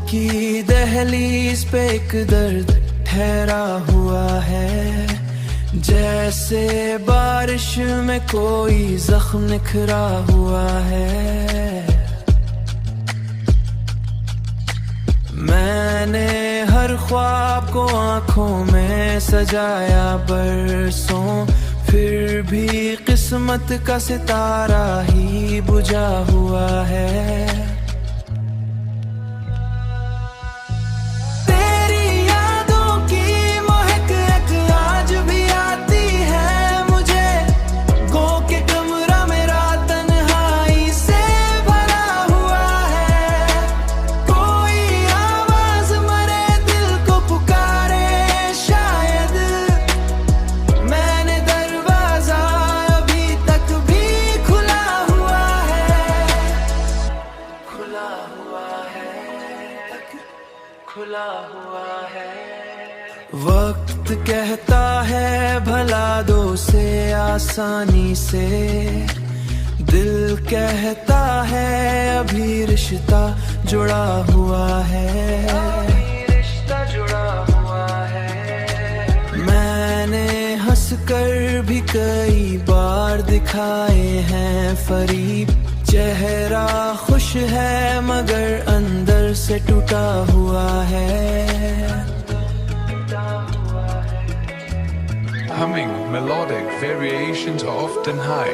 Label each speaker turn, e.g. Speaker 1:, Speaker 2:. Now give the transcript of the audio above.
Speaker 1: की दहलीज पे एक दर्द ठहरा हुआ है, जैसे बारिश में कोई जख्म निखरा हुआ है। मैंने हर ख्वाब को आंखों में सजाया बरसों, फिर भी किस्मत का सितारा ही बुझा हुआ है। तेरी यादों की महक एक आज भी आती है मुझे, गो के कमरा मेरा तन्हाई से भरा हुआ है। कोई आवाज मरे दिल को पुकारे शायद, मैंने दरवाजा अभी तक भी खुला हुआ है, खुला हुआ है, खुला हुआ है। वक्त कहता है भला दो से आसानी से, दिल कहता है अभी रिश्ता जुड़ा हुआ है, रिश्ता जुड़ा हुआ है। मैंने हंसकर भी कई बार दिखाए हैं फरीब, चेहरा खुश है मगर अंदर से टूटा हुआ है।
Speaker 2: Humming melodic variations are often high.